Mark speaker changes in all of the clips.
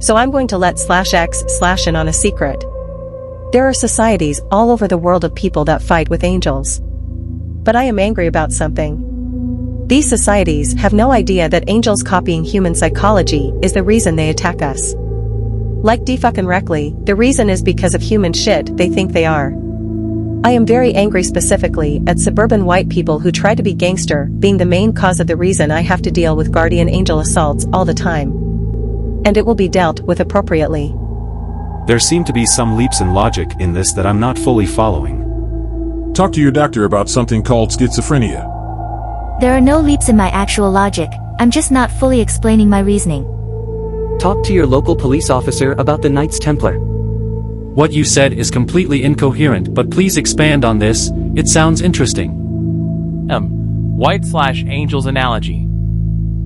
Speaker 1: So I'm going to let /x/in on a secret. There are societies all over the world of people that fight with angels. But I am angry about something. These societies have no idea that angels copying human psychology is the reason they attack us. Like d-fucking-rectly, the reason is because of human shit they think they are. I am very angry specifically at suburban white people who try to be gangster, being the main cause of the reason I have to deal with guardian angel assaults all the time. And it will be dealt with appropriately.
Speaker 2: There seem to be some leaps in logic in this that I'm not fully following.
Speaker 3: Talk to your doctor about something called schizophrenia.
Speaker 4: There are no leaps in my actual logic, I'm just not fully explaining my reasoning.
Speaker 5: Talk to your local police officer about the Knights Templar.
Speaker 6: What you said is completely incoherent, but please expand on this, it sounds interesting.
Speaker 7: White/angels analogy.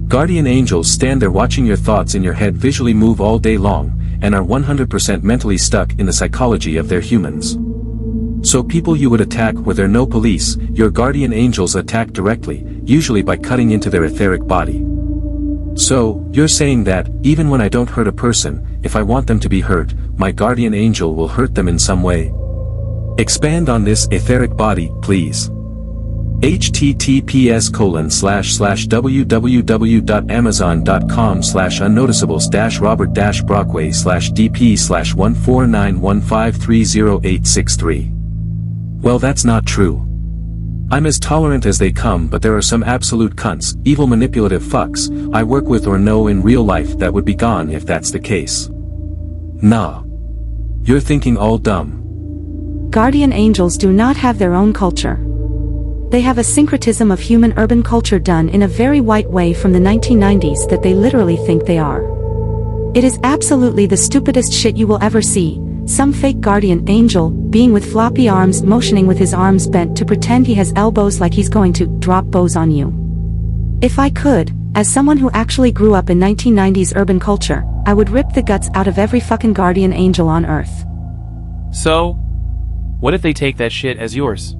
Speaker 8: Guardian angels stand there watching your thoughts in your head visually move all day long, and are 100% mentally stuck in the psychology of their humans. So people you would attack where there are no police, your guardian angels attack directly, usually by cutting into their etheric body. So, you're saying that, even when I don't hurt a person, if I want them to be hurt, my guardian angel will hurt them in some way? Expand on this etheric body, please. https://www.amazon.com/unnoticeables-robert-brockway/dp/14915308663. Well, that's not true. I'm as tolerant as they come, but there are some absolute cunts, evil manipulative fucks, I work with or know in real life that would be gone if that's the case. Nah. You're thinking all dumb.
Speaker 9: Guardian angels do not have their own culture. They have a syncretism of human urban culture done in a very white way from the 1990s that they literally think they are. It is absolutely the stupidest shit you will ever see. Some fake guardian angel, being with floppy arms motioning with his arms bent to pretend he has elbows like he's going to drop bows on you. If I could, as someone who actually grew up in 1990s urban culture, I would rip the guts out of every fucking guardian angel on earth.
Speaker 7: So, what if they take that shit as yours?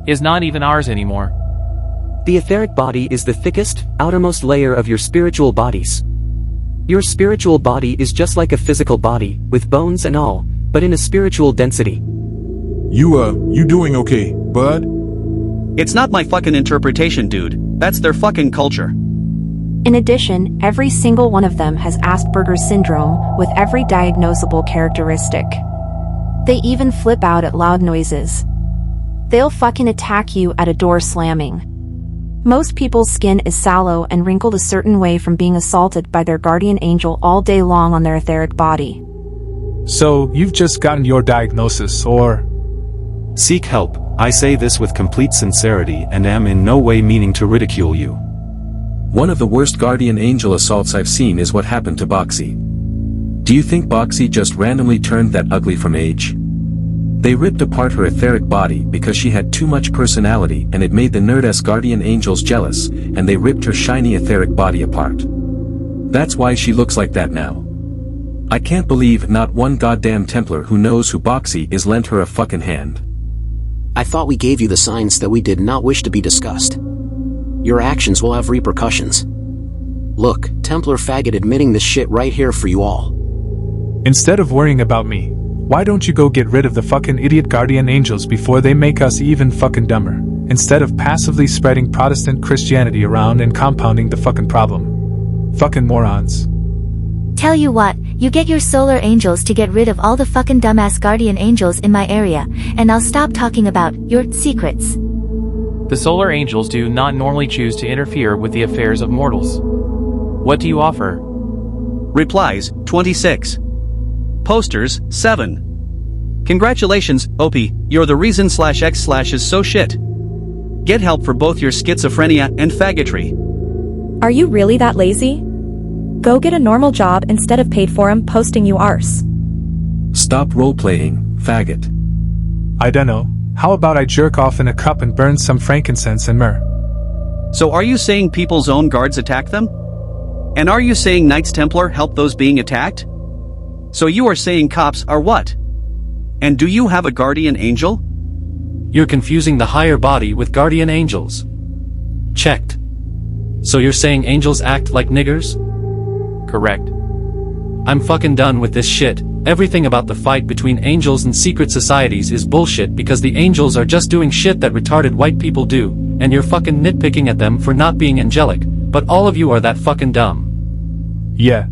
Speaker 7: Is not even ours anymore.
Speaker 5: The etheric body is the thickest, outermost layer of your spiritual bodies. Your spiritual body is just like a physical body, with bones and all, but in a spiritual density.
Speaker 3: You doing okay, bud?
Speaker 10: It's not my fucking interpretation, dude. That's their fucking culture.
Speaker 11: In addition, every single one of them has Asperger's syndrome, with every diagnosable characteristic. They even flip out at loud noises. They'll fucking attack you at a door slamming. Most people's skin is sallow and wrinkled a certain way from being assaulted by their guardian angel all day long on their etheric body.
Speaker 12: So, you've just gotten your diagnosis, or...
Speaker 2: Seek help. I say this with complete sincerity and am in no way meaning to ridicule you.
Speaker 8: One of the worst guardian angel assaults I've seen is what happened to Boxy. Do you think Boxy just randomly turned that ugly from age? They ripped apart her etheric body because she had too much personality and it made the nerd-ass guardian angels jealous, and they ripped her shiny etheric body apart. That's why she looks like that now. I can't believe not one goddamn Templar who knows who Boxy is lent her a fucking hand.
Speaker 13: I thought we gave you the signs that we did not wish to be discussed. Your actions will have repercussions. Look, Templar faggot admitting this shit right here for you all.
Speaker 12: Instead of worrying about me, why don't you go get rid of the fucking idiot guardian angels before they make us even fucking dumber, instead of passively spreading Protestant Christianity around and compounding the fucking problem. Fucking morons.
Speaker 4: Tell you what, you get your solar angels to get rid of all the fucking dumbass guardian angels in my area, and I'll stop talking about your secrets.
Speaker 7: The solar angels do not normally choose to interfere with the affairs of mortals. What do you offer?
Speaker 10: Replies, 26. Posters, 7. Congratulations, OP, you're the reason /x/ is so shit. Get help for both your schizophrenia and faggotry.
Speaker 14: Are you really that lazy? Go get a normal job instead of paid for 'em posting you arse.
Speaker 8: Stop role-playing, faggot.
Speaker 12: I dunno, how about I jerk off in a cup and burn some frankincense and myrrh?
Speaker 10: So are you saying people's own guards attack them? And are you saying Knights Templar help those being attacked? So you are saying cops are what? And do you have a guardian angel?
Speaker 6: You're confusing the higher body with guardian angels. Checked. So you're saying angels act like niggers?
Speaker 7: Correct.
Speaker 6: I'm fucking done with this shit. Everything about the fight between angels and secret societies is bullshit because the angels are just doing shit that retarded white people do, and you're fucking nitpicking at them for not being angelic, but all of you are that fucking dumb.
Speaker 12: Yeah.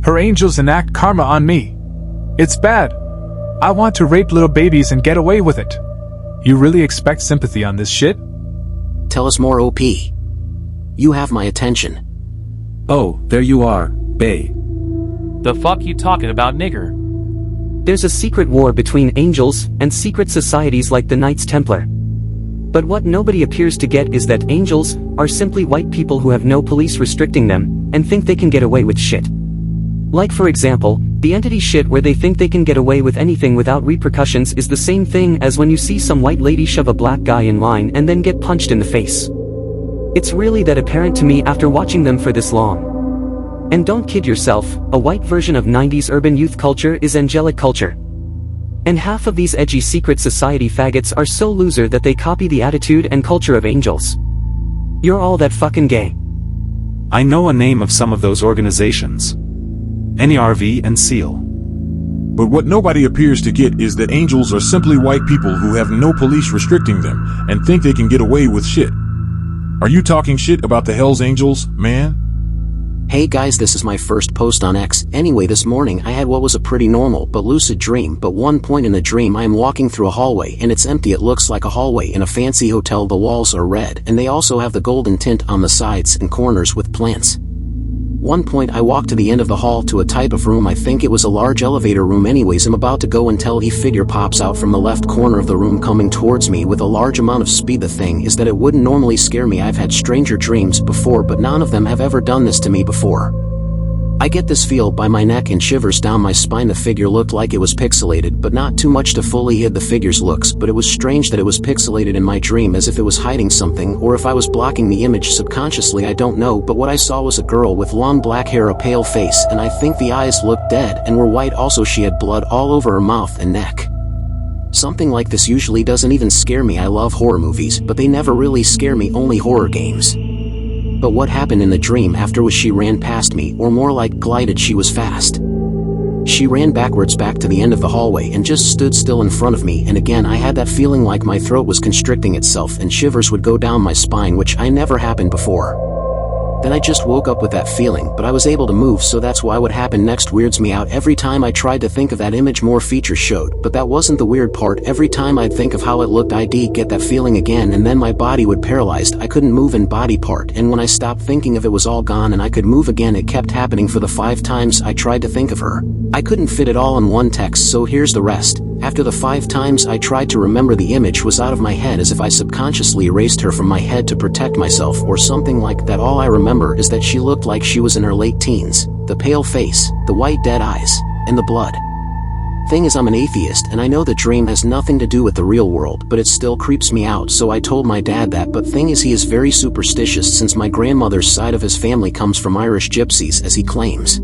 Speaker 12: Her angels enact karma on me. It's bad. I want to rape little babies and get away with it. You really expect sympathy on this shit?
Speaker 13: Tell us more, OP. You have my attention.
Speaker 8: Oh, there you are, bae.
Speaker 7: The fuck you talking about, nigger?
Speaker 5: There's a secret war between angels and secret societies like the Knights Templar. But what nobody appears to get is that angels are simply white people who have no police restricting them and think they can get away with shit. Like for example, the entity shit where they think they can get away with anything without repercussions is the same thing as when you see some white lady shove a black guy in line and then get punched in the face. It's really that apparent to me after watching them for this long. And don't kid yourself, a white version of 90s urban youth culture is angelic culture. And half of these edgy secret society faggots are so loser that they copy the attitude and culture of angels. You're all that fucking gay.
Speaker 2: I know a name of some of those organizations. NERV and SEAL.
Speaker 3: But what nobody appears to get is that angels are simply white people who have no police restricting them and think they can get away with shit. Are you talking shit about the Hells Angels, man?
Speaker 13: Hey guys, this is my first post on X. Anyway, this morning I had what was a pretty normal but lucid dream, but one point in the dream I am walking through a hallway and it's empty. It looks like a hallway in a fancy hotel. The walls are red and they also have the golden tint on the sides and corners with plants. One point I walked to the end of the hall to a type of room. I think it was a large elevator room. Anyways, I'm about to go until a figure pops out from the left corner of the room coming towards me with a large amount of speed. The thing is that it wouldn't normally scare me. I've had stranger dreams before, but none of them have ever done this to me before. I get this feel by my neck and shivers down my spine. The figure looked like it was pixelated, but not too much to fully hide the figure's looks, but it was strange that it was pixelated in my dream, as if it was hiding something, or if I was blocking the image subconsciously. I don't know, but what I saw was a girl with long black hair, a pale face, and I think the eyes looked dead and were white. Also, she had blood all over her mouth and neck. Something like this usually doesn't even scare me. I love horror movies, but they never really scare me, only horror games. But what happened in the dream after was she ran past me, or more like glided. She was fast. She ran backwards back to the end of the hallway and just stood still in front of me, and again I had that feeling like my throat was constricting itself and shivers would go down my spine, which I never happened before. Then I just woke up with that feeling, but I was able to move, so that's why what happened next weirds me out. Every time I tried to think of that image, more features showed, but that wasn't the weird part. Every time I'd think of how it looked, I'd get that feeling again, and then my body would paralyzed. I couldn't move in body part, and when I stopped thinking of it was all gone and I could move again. It kept happening for the 5 times I tried to think of her. I couldn't fit it all in one text, so here's the rest. After the 5 times I tried to remember, the image was out of my head, as if I subconsciously erased her from my head to protect myself or something like that. All I remember is that she looked like she was in her late teens. The pale face, the white dead eyes, and the blood. Thing is, I'm an atheist and I know the dream has nothing to do with the real world, but it still creeps me out, so I told my dad that. But thing is, he is very superstitious since my grandmother's side of his family comes from Irish gypsies, as he claims.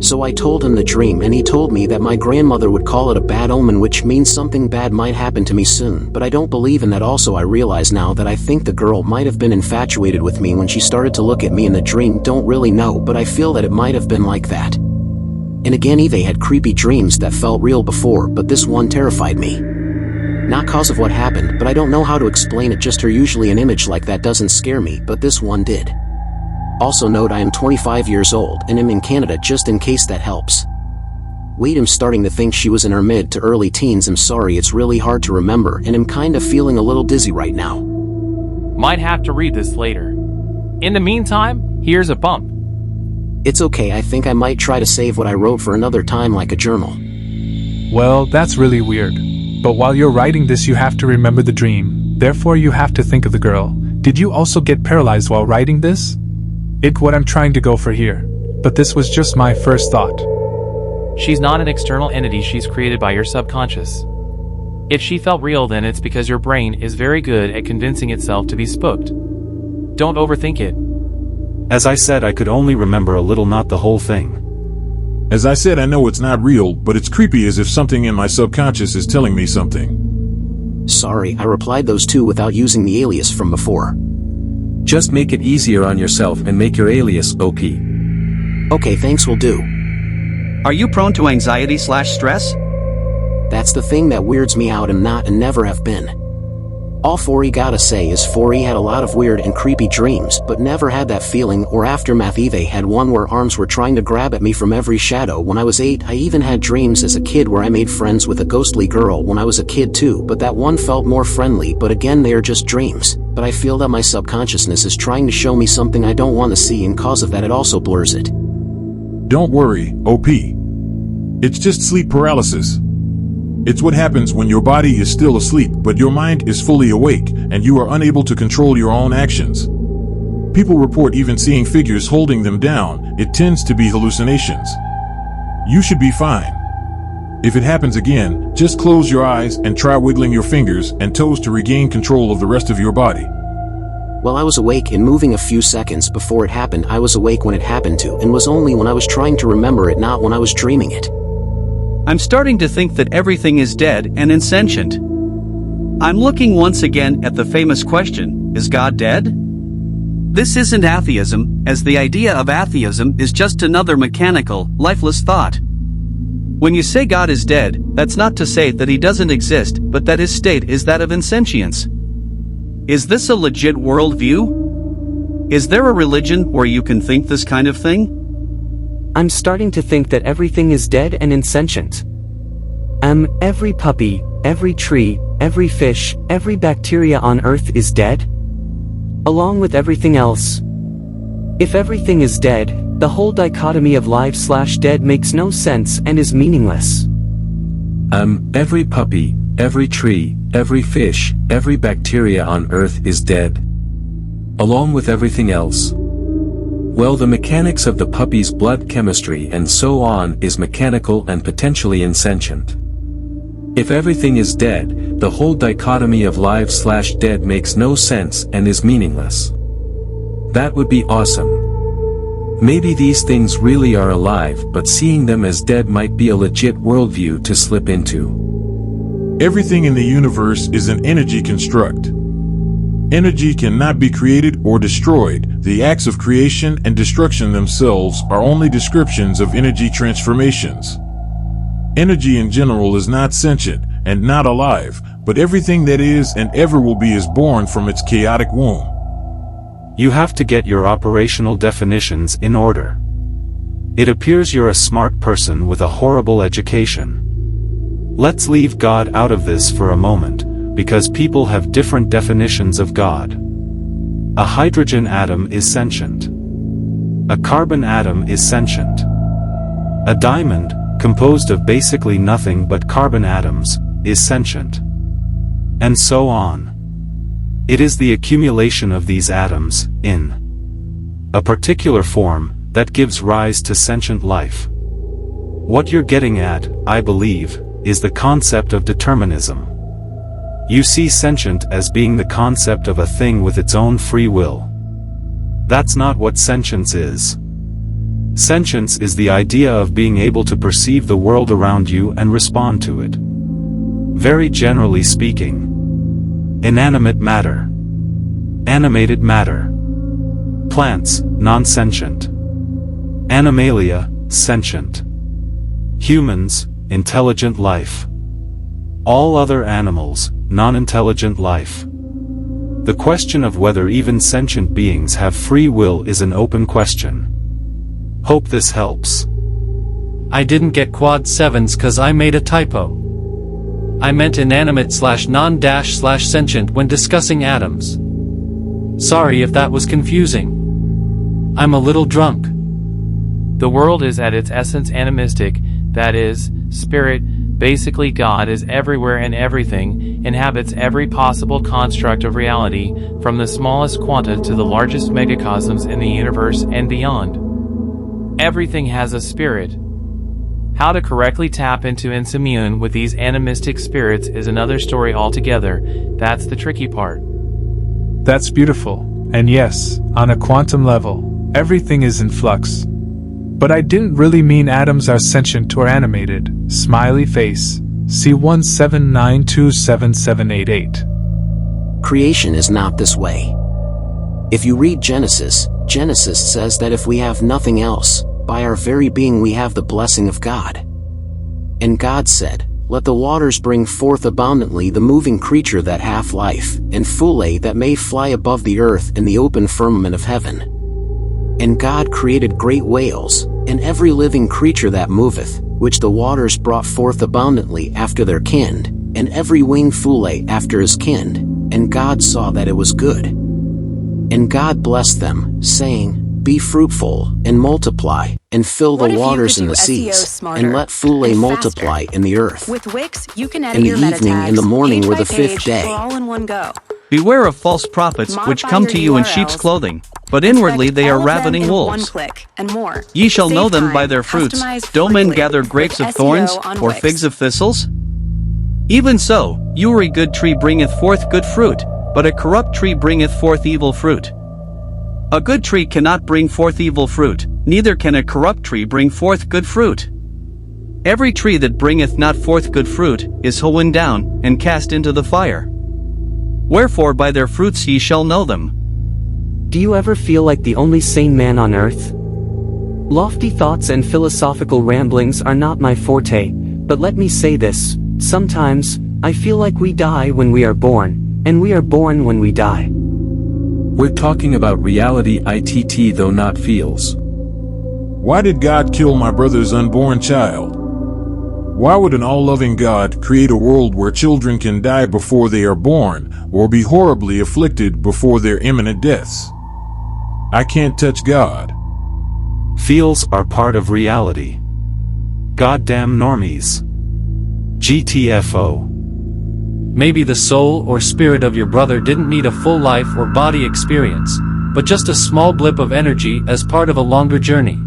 Speaker 13: So I told him the dream and he told me that my grandmother would call it a bad omen, which means something bad might happen to me soon, but I don't believe in that. Also, I realize now that I think the girl might have been infatuated with me when she started to look at me in the dream. Don't really know, but I feel that it might have been like that. And again, Eve had creepy dreams that felt real before, but this one terrified me. Not cause of what happened, but I don't know how to explain it. Just her. Usually an image like that doesn't scare me, but this one did. Also note, I am 25 years old and am in Canada, just in case that helps. Wait, I'm starting to think she was in her mid to early teens. I'm sorry, it's really hard to remember and I'm kind of feeling a little dizzy right now.
Speaker 7: Might have to read this later. In the meantime, here's a bump.
Speaker 13: It's okay, I think I might try to save what I wrote for another time, like a journal.
Speaker 12: Well, that's really weird. But while you're writing this, you have to remember the dream. Therefore, you have to think of the girl. Did you also get paralyzed while writing this? It's what I'm trying to go for here. But this was just my first thought.
Speaker 7: She's not an external entity, she's created by your subconscious. If she felt real, then it's because your brain is very good at convincing itself to be spooked. Don't overthink it.
Speaker 2: As I said, I could only remember a little, not the whole thing.
Speaker 3: As I said, I know it's not real, but it's creepy, as if something in my subconscious is telling me something.
Speaker 13: Sorry, I replied those two without using the alias from before.
Speaker 8: Just make it easier on yourself and make your alias OP.
Speaker 13: Okay, thanks, will do.
Speaker 10: Are you prone to anxiety/stress?
Speaker 13: That's the thing that weirds me out and not and never have been. All 4E gotta say is 4E had a lot of weird and creepy dreams, but never had that feeling or aftermath. Eve had one where arms were trying to grab at me from every shadow when I was 8. I even had dreams as a kid where I made friends with a ghostly girl when I was a kid too, but that one felt more friendly. But again, they are just dreams. But I feel that my subconsciousness is trying to show me something I don't want to see, and cause of that it also blurs it.
Speaker 3: Don't worry, OP. It's just sleep paralysis. It's what happens when your body is still asleep, but your mind is fully awake, and you are unable to control your own actions. People report even seeing figures holding them down. It tends to be hallucinations. You should be fine. If it happens again, just close your eyes and try wiggling your fingers and toes to regain control of the rest of your body.
Speaker 13: Well, I was awake and moving a few seconds before it happened. I was awake when it happened to, and was only when I was trying to remember it, not when I was dreaming it.
Speaker 10: I'm starting to think that everything is dead and insentient. I'm looking once again at the famous question, is God dead? This isn't atheism, as the idea of atheism is just another mechanical, lifeless thought. When you say God is dead, that's not to say that he doesn't exist, but that his state is that of insentience. Is this a legit worldview? Is there a religion where you can think this kind of thing?
Speaker 5: I'm starting to think that everything is dead and insentient. Every puppy, every tree, every fish, every bacteria on Earth is dead? Along with everything else. If everything is dead, the whole dichotomy of live/dead makes no sense and is meaningless.
Speaker 8: Every puppy, every tree, every fish, every bacteria on Earth is dead. Along with everything else. Well, the mechanics of the puppy's blood chemistry and so on is mechanical and potentially insentient. If everything is dead, the whole dichotomy of live/dead makes no sense and is meaningless. That would be awesome. Maybe these things really are alive, but seeing them as dead might be a legit worldview to slip into.
Speaker 3: Everything in the universe is an energy construct. Energy cannot be created or destroyed. The acts of creation and destruction themselves are only descriptions of energy transformations. Energy in general is not sentient and not alive, but everything that is and ever will be is born from its chaotic womb.
Speaker 2: You have to get your operational definitions in order. It appears you're a smart person with a horrible education. Let's leave God out of this for a moment, because people have different definitions of God. A hydrogen atom is sentient. A carbon atom is sentient. A diamond, composed of basically nothing but carbon atoms, is sentient. And so on. It is the accumulation of these atoms, in a particular form, that gives rise to sentient life. What you're getting at, I believe, is the concept of determinism. You see sentient as being the concept of a thing with its own free will. That's not what sentience is. Sentience is the idea of being able to perceive the world around you and respond to it. Very generally speaking. Inanimate matter. Animated matter. Plants, non-sentient. Animalia, sentient. Humans, intelligent life. All other animals, non-intelligent life. The question of whether even sentient beings have free will is an open question. Hope this helps.
Speaker 6: I didn't get quad 7s cause I made a typo. I meant inanimate/non-sentient when discussing atoms. Sorry if that was confusing. I'm a little drunk.
Speaker 7: The world is at its essence animistic, that is, spirit. Basically, God is everywhere and everything, inhabits every possible construct of reality, from the smallest quanta to the largest megacosms in the universe and beyond. Everything has a spirit. How to correctly tap into and commune with these animistic spirits is another story altogether. That's the tricky part.
Speaker 12: That's beautiful, and yes, on a quantum level, everything is in flux. But I didn't really mean atoms are sentient or animated. Smiley face. C179277788.
Speaker 13: Creation is not this way. If you read Genesis, Genesis says that if we have nothing else, by our very being we have the blessing of God. And God said, Let the waters bring forth abundantly the moving creature that hath life, and foule that may fly above the earth in the open firmament of heaven. And God created great whales, and every living creature that moveth, which the waters brought forth abundantly after their kind, and every winged foule after his kind, and God saw that it was good. And God blessed them, saying, Be fruitful, and multiply, and fill the waters in the seas, and let foule multiply in the earth.
Speaker 15: With Wix, you can
Speaker 13: And the evening and the morning were the fifth day.
Speaker 15: all in one go.
Speaker 10: Beware of false prophets which come to you in sheep's clothing, but inwardly they are ravening wolves.
Speaker 15: And more.
Speaker 10: Ye shall know
Speaker 15: Save
Speaker 10: them
Speaker 15: time,
Speaker 10: by their fruits.
Speaker 15: customize
Speaker 10: Do men
Speaker 15: freely
Speaker 10: gather
Speaker 15: with
Speaker 10: grapes of
Speaker 15: SEO
Speaker 10: thorns,
Speaker 15: on
Speaker 10: or
Speaker 15: Wix.
Speaker 10: figs of thistles? Even so, every good tree bringeth forth good fruit, but a corrupt tree bringeth forth evil fruit. A good tree cannot bring forth evil fruit, neither can a corrupt tree bring forth good fruit. Every tree that bringeth not forth good fruit is hewn down, and cast into the fire. Wherefore by their fruits ye shall know them.
Speaker 5: Do you ever feel like the only sane man on earth? Lofty thoughts and philosophical ramblings are not my forte, but let me say this, sometimes, I feel like we die when we are born, and we are born when we die.
Speaker 8: We're talking about reality ITT though not feels.
Speaker 3: Why did God kill my brother's unborn child? Why would an all-loving God create a world where children can die before they are born, or be horribly afflicted before their imminent deaths? I can't touch God.
Speaker 2: Feels are part of reality. Goddamn normies. GTFO.
Speaker 6: Maybe the soul or spirit of your brother didn't need a full life or body experience, but just a small blip of energy as part of a longer journey.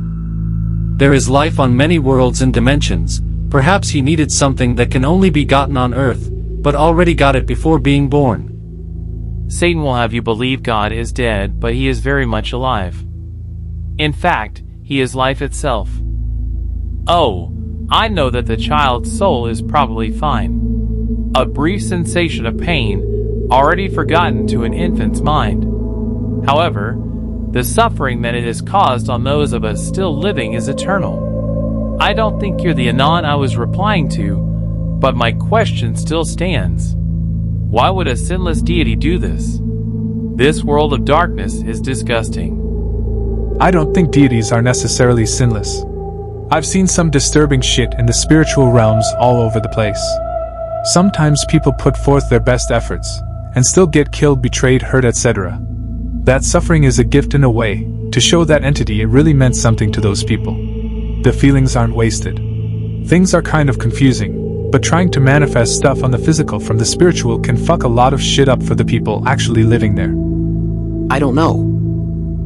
Speaker 6: There is life on many worlds and dimensions. Perhaps he needed something that can only be gotten on Earth, but already got it before being born.
Speaker 7: Satan will have you believe God is dead, but he is very much alive. In fact, he is life itself. Oh, I know that the child's soul is probably fine. A brief sensation of pain, already forgotten to an infant's mind. However, the suffering that it has caused on those of us still living is eternal. I don't think you're the anon I was replying to, but my question still stands. Why would a sinless deity do this? This world of darkness is disgusting.
Speaker 12: I don't think deities are necessarily sinless. I've seen some disturbing shit in the spiritual realms all over the place. Sometimes people put forth their best efforts, and still get killed, betrayed, hurt, etc. That suffering is a gift in a way, to show that entity it really meant something to those people. The feelings aren't wasted. Things are kind of confusing, but trying to manifest stuff on the physical from the spiritual can fuck a lot of shit up for the people actually living there.
Speaker 13: I don't know.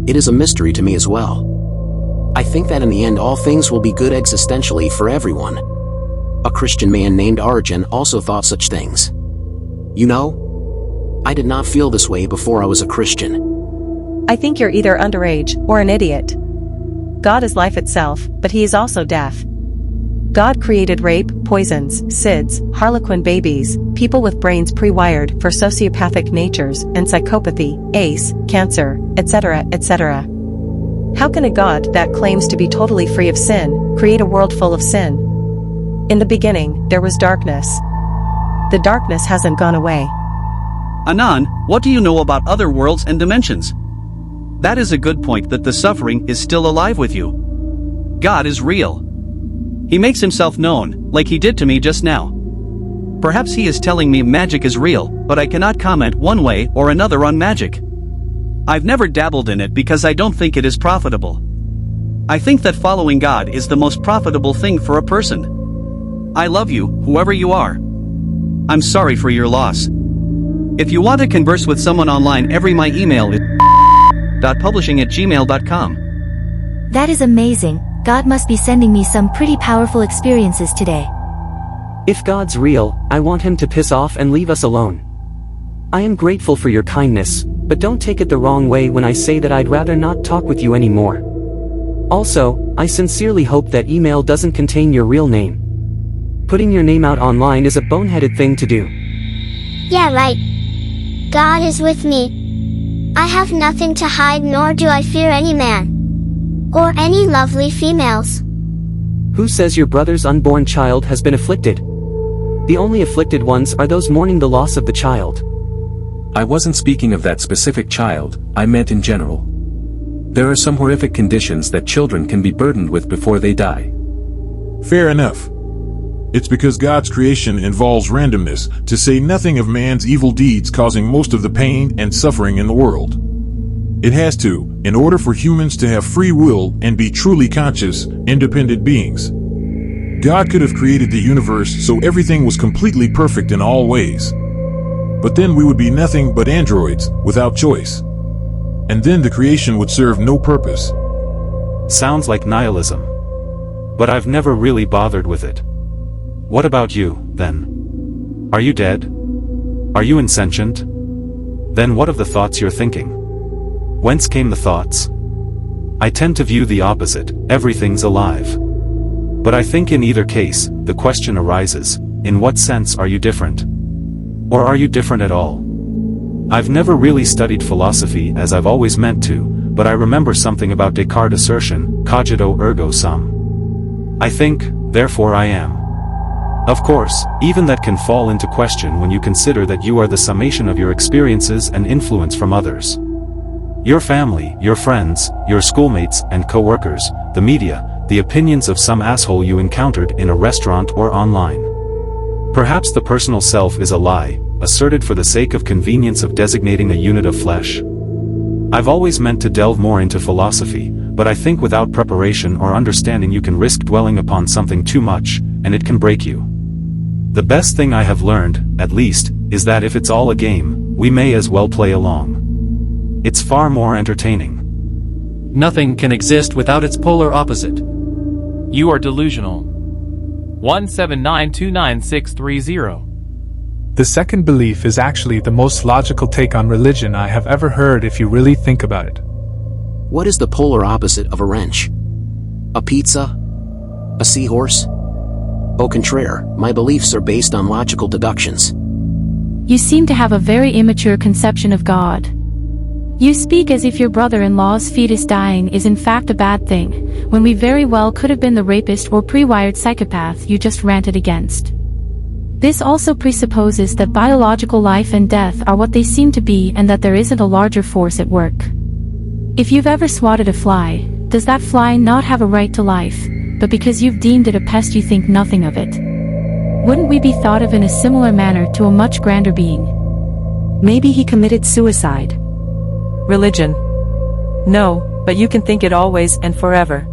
Speaker 13: It is a mystery to me as well. I think that in the end all things will be good existentially for everyone. A Christian man named Arjun also thought such things. You know, I did not feel this way before I was a Christian.
Speaker 1: I think you're either underage or an idiot. God is life itself, but he is also deaf. God created rape, poisons, SIDS, harlequin babies, people with brains pre-wired for sociopathic natures and psychopathy, ACE, cancer, etc., etc. How can a God that claims to be totally free of sin create a world full of sin? In the beginning, there was darkness. The darkness hasn't gone away.
Speaker 10: Anon, what do you know about other worlds and dimensions? That is a good point, that the suffering is still alive with you. God is real. He makes himself known, like he did to me just now. Perhaps he is telling me magic is real, but I cannot comment one way or another on magic. I've never dabbled in it because I don't think it is profitable. I think that following God is the most profitable thing for a person. I love you, whoever you are. I'm sorry for your loss. If you want to converse with someone online, my email is publishing@gmail.com.
Speaker 4: That is amazing. God must be sending me some pretty powerful experiences today.
Speaker 5: If God's real, I want him to piss off and leave us alone. I am grateful for your kindness, but don't take it the wrong way when I say that I'd rather not talk with you anymore. Also, I sincerely hope that email doesn't contain your real name. Putting your name out online is a boneheaded thing to do.
Speaker 16: Yeah, right. God is with me. I have nothing to hide, nor do I fear any man. or any lovely females.
Speaker 5: Who says your brother's unborn child has been afflicted? The only afflicted ones are those mourning the loss of the child.
Speaker 8: I wasn't speaking of that specific child, I meant in general. There are some horrific conditions that children can be burdened with before they die.
Speaker 3: Fair enough. It's because God's creation involves randomness, to say nothing of man's evil deeds causing most of the pain and suffering in the world. It has to, in order for humans to have free will and be truly conscious, independent beings. God could have created the universe so everything was completely perfect in all ways. But then we would be nothing but androids, without choice. And then the creation would serve no purpose.
Speaker 2: Sounds like nihilism. But I've never really bothered with it. What about you, then? Are you dead? Are you insentient? Then what of the thoughts you're thinking? Whence came the thoughts? I tend to view the opposite, everything's alive. But I think in either case, the question arises, in what sense are you different? Or are you different at all? I've never really studied philosophy as I've always meant to, but I remember something about Descartes' assertion, cogito ergo sum. I think, therefore I am. Of course, even that can fall into question when you consider that you are the summation of your experiences and influence from others. Your family, your friends, your schoolmates and co-workers, the media, the opinions of some asshole you encountered in a restaurant or online. Perhaps the personal self is a lie, asserted for the sake of convenience of designating a unit of flesh. I've always meant to delve more into philosophy, but I think without preparation or understanding you can risk dwelling upon something too much, and it can break you. The best thing I have learned, at least, is that if it's all a game, we may as well play along. It's far more entertaining.
Speaker 6: Nothing can exist without its polar opposite.
Speaker 7: You are delusional. 179299630.
Speaker 12: The second belief is actually the most logical take on religion I have ever heard if you really think about it.
Speaker 13: What is the polar opposite of a wrench? A pizza? A seahorse? Au contraire, my beliefs are based on logical deductions.
Speaker 17: You seem to have a very immature conception of God. You speak as if your brother-in-law's fetus dying is in fact a bad thing, when we very well could have been the rapist or pre-wired psychopath you just ranted against. This also presupposes that biological life and death are what they seem to be and that there isn't a larger force at work. If you've ever swatted a fly, does that fly not have a right to life, but because you've deemed it a pest you think nothing of it? Wouldn't we be thought of in a similar manner to a much grander being?
Speaker 9: Maybe he committed suicide.
Speaker 1: Religion. No, but you can think it always and forever.